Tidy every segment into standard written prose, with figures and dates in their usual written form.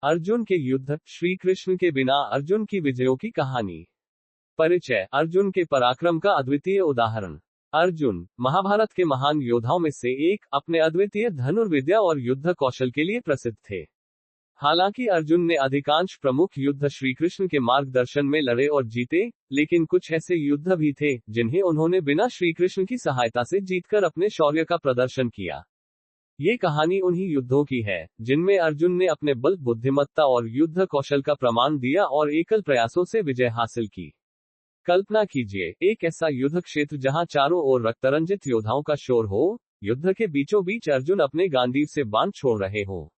अर्जुन के युद्ध, श्री कृष्ण के बिना अर्जुन की विजयों की कहानी। परिचय। अर्जुन के पराक्रम का अद्वितीय उदाहरण। अर्जुन महाभारत के महान योद्धाओं में से एक, अपने अद्वितीय धनुर्विद्या और युद्ध कौशल के लिए प्रसिद्ध थे। हालांकि अर्जुन ने अधिकांश प्रमुख युद्ध श्री कृष्ण के मार्गदर्शन में लड़े और जीते, लेकिन कुछ ऐसे युद्ध भी थे जिन्हें उन्होंने बिना श्री कृष्ण की सहायता से जीतकर अपने शौर्य का प्रदर्शन किया। ये कहानी उन्हीं युद्धों की है जिनमें अर्जुन ने अपने बल, बुद्धिमत्ता और युद्ध कौशल का प्रमाण दिया और एकल प्रयासों से विजय हासिल की। कल्पना कीजिए, एक ऐसा युद्ध क्षेत्र जहां चारों ओर रक्तरंजित योद्धाओं का शोर हो, युद्ध के बीचों बीच अर्जुन अपने गांडीव से बाण छोड़ रहे हो।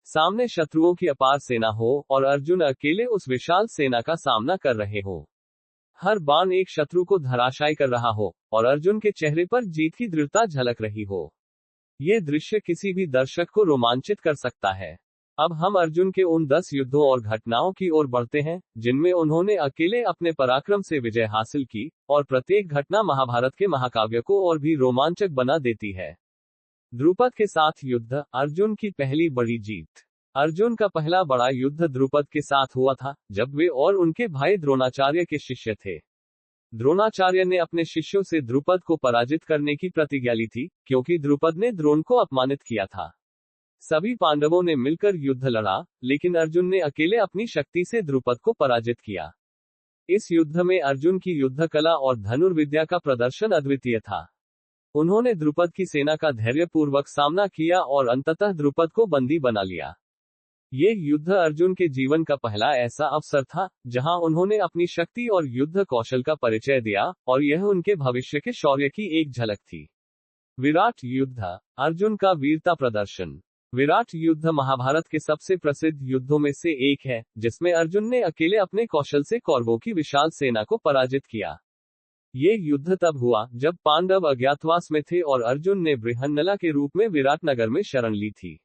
सामने शत्रुओं की अपार सेना हो और अर्जुन अकेले उस विशाल सेना का सामना कर रहे हो। हर बाण एक शत्रु को धराशायी कर रहा हो और अर्जुन के चेहरे पर जीत की दृढ़ता झलक रही हो। यह दृश्य किसी भी दर्शक को रोमांचित कर सकता है। अब हम अर्जुन के उन 10 युद्धों और घटनाओं की ओर बढ़ते हैं जिनमें उन्होंने अकेले अपने पराक्रम से विजय हासिल की, और प्रत्येक घटना महाभारत के महाकाव्य को और भी रोमांचक बना देती है। द्रुपद के साथ युद्ध, अर्जुन की पहली बड़ी जीत। अर्जुन का पहला बड़ा युद्ध द्रुपद के साथ हुआ था, जब वे और उनके भाई द्रोणाचार्य के शिष्य थे। द्रोणाचार्य ने अपने शिष्यों से द्रुपद को पराजित करने की प्रतिज्ञा ली थी, क्योंकि द्रुपद ने द्रोण को अपमानित किया था। सभी पांडवों ने मिलकर युद्ध लड़ा, लेकिन अर्जुन ने अकेले अपनी शक्ति से द्रुपद को पराजित किया। इस युद्ध में अर्जुन की युद्ध कला और धनुर्विद्या का प्रदर्शन अद्वितीय था। उन्होंने द्रुपद की सेना का धैर्यपूर्वक सामना किया और अंततः द्रुपद को बंदी बना लिया। ये युद्ध अर्जुन के जीवन का पहला ऐसा अवसर था जहां उन्होंने अपनी शक्ति और युद्ध कौशल का परिचय दिया, और यह उनके भविष्य के शौर्य की एक झलक थी। विराट युद्ध, अर्जुन का वीरता प्रदर्शन। विराट युद्ध महाभारत के सबसे प्रसिद्ध युद्धों में से एक है, जिसमें अर्जुन ने अकेले अपने कौशल से कौरवों की विशाल सेना को पराजित किया। ये युद्ध तब हुआ जब पांडव अज्ञातवास में थे और अर्जुन ने बृहन्नला के रूप में विराट नगर में शरण ली थी।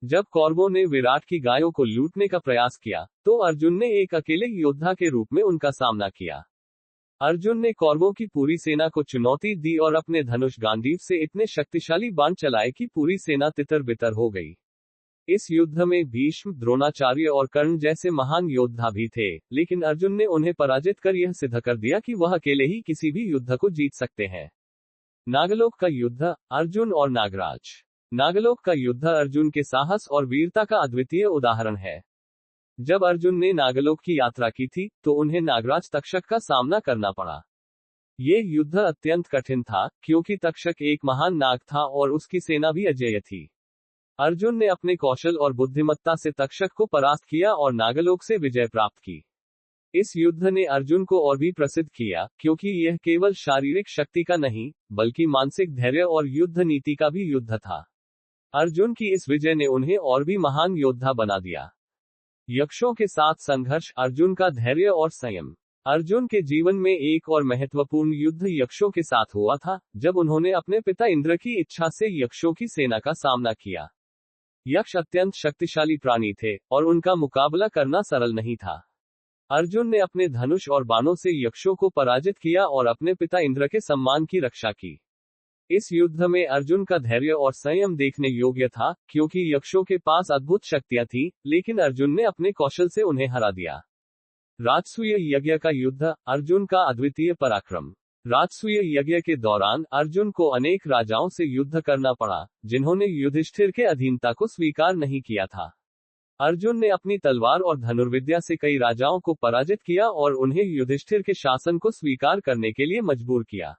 जब कौरवों ने विराट की गायों को लूटने का प्रयास किया, तो अर्जुन ने एक अकेले योद्धा के रूप में उनका सामना किया। अर्जुन ने कौरवों की पूरी सेना को चुनौती दी और अपने धनुष गांडीव से इतने शक्तिशाली बाण चलाए कि पूरी सेना तितर-बितर हो गई। इस युद्ध में भीष्म, द्रोणाचार्य और कर्ण जैसे महान योद्धा भी थे, लेकिन अर्जुन ने उन्हें पराजित कर यह सिद्ध कर दिया कि वह अकेले ही किसी भी युद्ध को जीत सकते हैं। नागलोक का युद्ध, अर्जुन और नागराज। नागलोक का युद्ध अर्जुन के साहस और वीरता का अद्वितीय उदाहरण है। जब अर्जुन ने नागलोक की यात्रा की थी, तो उन्हें नागराज तक्षक का सामना करना पड़ा। ये युद्ध अत्यंत कठिन था, क्योंकि तक्षक एक महान नाग था और उसकी सेना भी अजेय थी। अर्जुन ने अपने कौशल और बुद्धिमत्ता से तक्षक को परास्त किया और नागलोक से विजय प्राप्त की। इस युद्ध ने अर्जुन को और भी प्रसिद्ध किया, क्योंकि यह केवल शारीरिक शक्ति का नहीं, बल्कि मानसिक धैर्य और युद्ध नीति का भी युद्ध था। अर्जुन की इस विजय ने उन्हें और भी महान योद्धा बना दिया। यक्षों के साथ संघर्ष, अर्जुन का धैर्य और संयम। अर्जुन के जीवन में एक और महत्वपूर्ण युद्ध यक्षों के साथ हुआ था, जब उन्होंने अपने पिता इंद्र की इच्छा से यक्षों की सेना का सामना किया। यक्ष अत्यंत शक्तिशाली प्राणी थे, और उनका मुकाबला करना सरल नहीं था। अर्जुन ने अपने धनुष और बाणों से यक्षों को पराजित किया और अपने पिता इंद्र के सम्मान की रक्षा की। इस युद्ध में अर्जुन का धैर्य और संयम देखने योग्य था, क्योंकि यक्षों के पास अद्भुत शक्तियां थीं, लेकिन अर्जुन ने अपने कौशल से उन्हें हरा दिया। राजसूय यज्ञ का युद्ध, अर्जुन का अद्वितीय पराक्रम। राजसूय यज्ञ के दौरान अर्जुन को अनेक राजाओं से युद्ध करना पड़ा, जिन्होंने युधिष्ठिर के अधीनता को स्वीकार नहीं किया था। अर्जुन ने अपनी तलवार और धनुर्विद्या से कई राजाओं को पराजित किया और उन्हें युधिष्ठिर के शासन को स्वीकार करने के लिए मजबूर किया।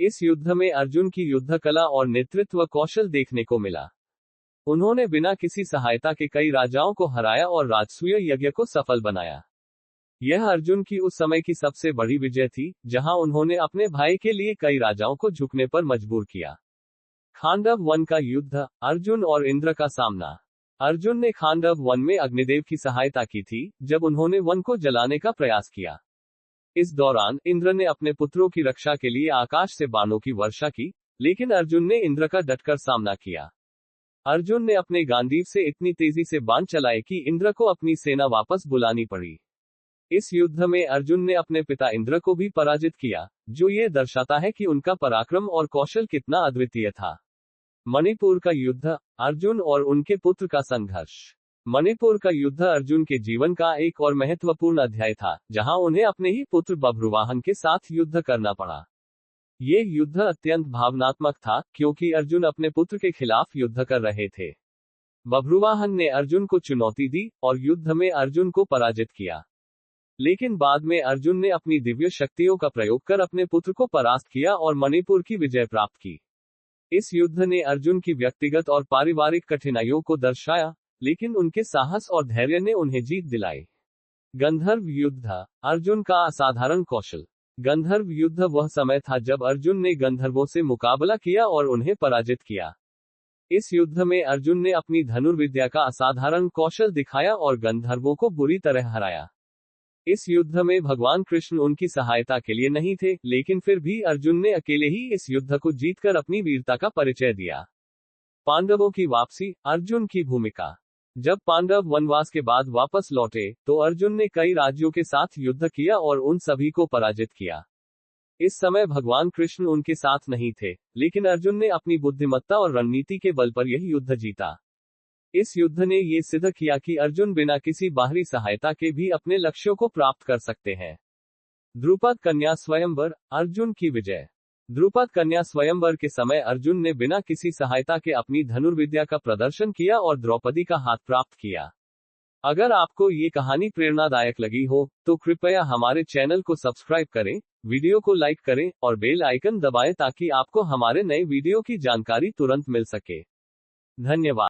इस युद्ध में अर्जुन की युद्ध कला और नेतृत्व कौशल देखने को मिला। उन्होंने बिना किसी सहायता के कई राजाओं को हराया और राजसूय यज्ञ को सफल बनाया। यह अर्जुन की उस समय की सबसे बड़ी विजय थी, जहां उन्होंने अपने भाई के लिए कई राजाओं को झुकने पर मजबूर किया। खांडव वन का युद्ध, अर्जुन और इंद्र का सामना। अर्जुन ने खांडव वन में अग्निदेव की सहायता की थी, जब उन्होंने वन को जलाने का प्रयास किया। इस दौरान इंद्र ने अपने पुत्रों की रक्षा के लिए आकाश से बाणों की वर्षा की, लेकिन अर्जुन ने इंद्र का डटकर सामना किया। अर्जुन ने अपने गांडीव से इतनी तेजी से बाण चलाए कि इंद्र को अपनी सेना वापस बुलानी पड़ी। इस युद्ध में अर्जुन ने अपने पिता इंद्र को भी पराजित किया, जो ये दर्शाता है कि उनका पराक्रम और कौशल कितना अद्वितीय था। मणिपुर का युद्ध, अर्जुन और उनके पुत्र का संघर्ष। मणिपुर का युद्ध अर्जुन के जीवन का एक और महत्वपूर्ण अध्याय था, जहां उन्हें अपने ही पुत्र बभ्रुवाहन के साथ युद्ध करना पड़ा। ये युद्ध अत्यंत भावनात्मक था, क्योंकि अर्जुन अपने पुत्र के खिलाफ युद्ध कर रहे थे। बभ्रुवाहन ने अर्जुन को चुनौती दी और युद्ध में अर्जुन को पराजित किया। लेकिन बाद में अर्जुन ने अपनी दिव्य शक्तियों का प्रयोग कर अपने पुत्र को परास्त किया और मणिपुर की विजय प्राप्त की। इस युद्ध ने अर्जुन की व्यक्तिगत और पारिवारिक कठिनाइयों को दर्शाया, लेकिन उनके साहस और धैर्य ने उन्हें जीत दिलाई। गंधर्व युद्ध, अर्जुन का असाधारण कौशल। गंधर्व युद्ध वह समय था जब अर्जुन ने गंधर्वों से मुकाबला किया और उन्हें पराजित किया। इस युद्ध में अर्जुन ने अपनी धनुर्विद्या का असाधारण कौशल दिखाया और गंधर्वों को बुरी तरह हराया। इस युद्ध में भगवान कृष्ण उनकी सहायता के लिए नहीं थे, लेकिन फिर भी अर्जुन ने अकेले ही इस युद्ध को जीतकर अपनी वीरता का परिचय दिया। पांडवों की वापसी, अर्जुन की भूमिका। जब पांडव वनवास के बाद वापस लौटे, तो अर्जुन ने कई राज्यों के साथ युद्ध किया और उन सभी को पराजित किया। इस समय भगवान कृष्ण उनके साथ नहीं थे, लेकिन अर्जुन ने अपनी बुद्धिमत्ता और रणनीति के बल पर यह युद्ध जीता। इस युद्ध ने ये सिद्ध किया कि अर्जुन बिना किसी बाहरी सहायता के भी अपने लक्ष्यों को प्राप्त कर सकते हैं। द्रुपद कन्या स्वयंवर, अर्जुन की विजय। द्रुपद कन्या स्वयंवर के समय अर्जुन ने बिना किसी सहायता के अपनी धनुर्विद्या का प्रदर्शन किया और द्रौपदी का हाथ प्राप्त किया। अगर आपको ये कहानी प्रेरणादायक लगी हो, तो कृपया हमारे चैनल को सब्सक्राइब करें, वीडियो को लाइक करें और बेल आइकन दबाएं ताकि आपको हमारे नए वीडियो की जानकारी तुरंत मिल सके। धन्यवाद।